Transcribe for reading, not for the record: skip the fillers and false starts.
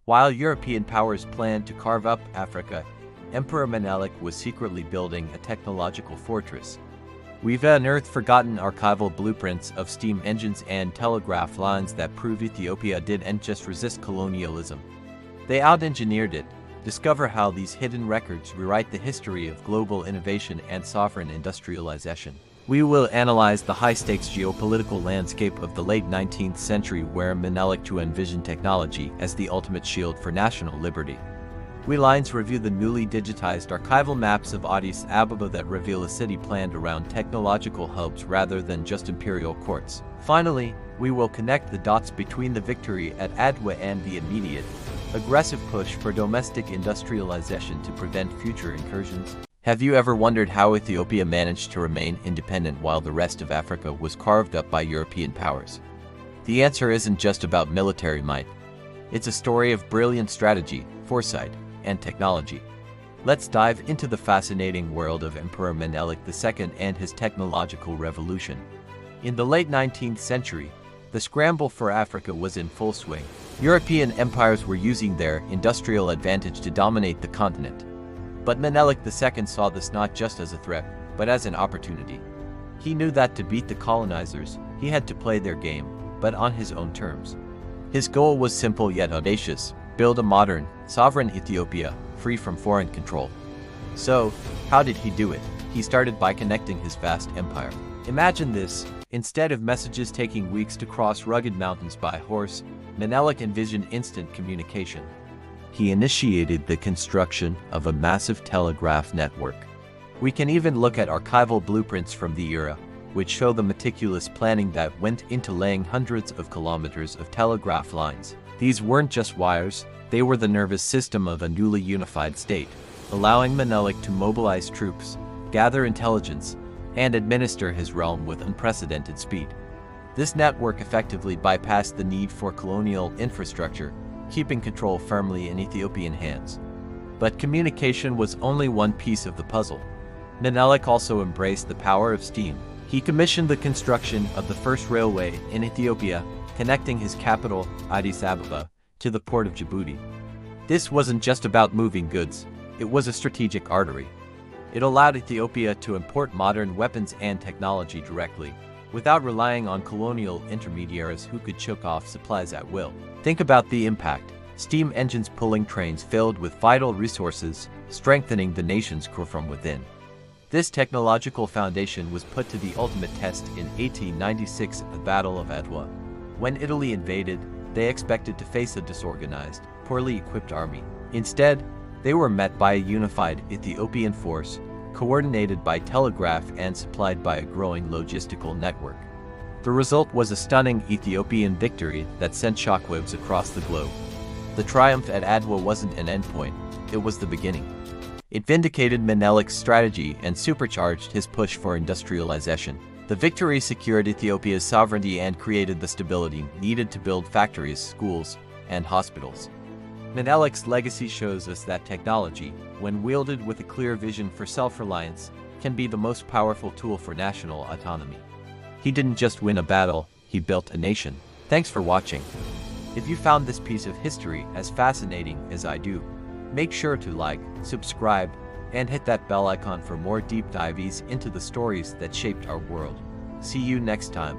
While European powers planned to carve up Africa, Emperor Menelik was secretly building a technological fortress. We've unearthed forgotten archival blueprints of steam engines and telegraph lines that prove Ethiopia didn't just resist colonialism. They out-engineered it. Discover how these hidden records rewrite the history of global innovation and sovereign industrialization. We will analyze the high-stakes geopolitical landscape of the late 19th century where Menelik II envisioned technology as the ultimate shield for national liberty. We lines review the newly digitized archival maps of Addis Ababa that reveal a city planned around technological hubs rather than just imperial courts. Finally, we will connect the dots between the victory at Adwa and the immediate, aggressive push for domestic industrialization to prevent future incursions. Have you ever wondered how Ethiopia managed to remain independent while the rest of Africa was carved up by European powers? The answer isn't just about military might. It's a story of brilliant strategy, foresight, and technology. Let's dive into the fascinating world of Emperor Menelik II and his technological revolution. In the late 19th century, the scramble for Africa was in full swing. European empires were using their industrial advantage to dominate the continent. But Menelik II saw this not just as a threat, but as an opportunity. He knew that to beat the colonizers, he had to play their game, but on his own terms. His goal was simple yet audacious: build a modern, sovereign Ethiopia, free from foreign control. So, how did he do it? He started by connecting his vast empire. Imagine this: instead of messages taking weeks to cross rugged mountains by horse, Menelik envisioned instant communication. He initiated the construction of a massive telegraph network. We can even look at archival blueprints from the era, which show the meticulous planning that went into laying hundreds of kilometers of telegraph lines. These weren't just wires, they were the nervous system of a newly unified state, allowing Menelik to mobilize troops, gather intelligence, and administer his realm with unprecedented speed. This network effectively bypassed the need for colonial infrastructure, keeping control firmly in Ethiopian hands. But communication was only one piece of the puzzle. Menelik also embraced the power of steam. He commissioned the construction of the first railway in Ethiopia, connecting his capital, Addis Ababa, to the port of Djibouti. This wasn't just about moving goods, it was a strategic artery. It allowed Ethiopia to import modern weapons and technology directly, without relying on colonial intermediaries who could choke off supplies at will. Think about the impact: steam engines pulling trains filled with vital resources, strengthening the nation's core from within. This technological foundation was put to the ultimate test in 1896 at the Battle of Adwa. When Italy invaded, they expected to face a disorganized, poorly equipped army. Instead, they were met by a unified Ethiopian force, coordinated by telegraph and supplied by a growing logistical network. The result was a stunning Ethiopian victory that sent shockwaves across the globe. The triumph at Adwa wasn't an endpoint, it was the beginning. It vindicated Menelik's strategy and supercharged his push for industrialization. The victory secured Ethiopia's sovereignty and created the stability needed to build factories, schools, and hospitals. Menelik's legacy shows us that technology, when wielded with a clear vision for self-reliance, can be the most powerful tool for national autonomy. He didn't just win a battle, he built a nation. Thanks for watching. If you found this piece of history as fascinating as I do, make sure to like, subscribe, and hit that bell icon for more deep dives into the stories that shaped our world. See you next time.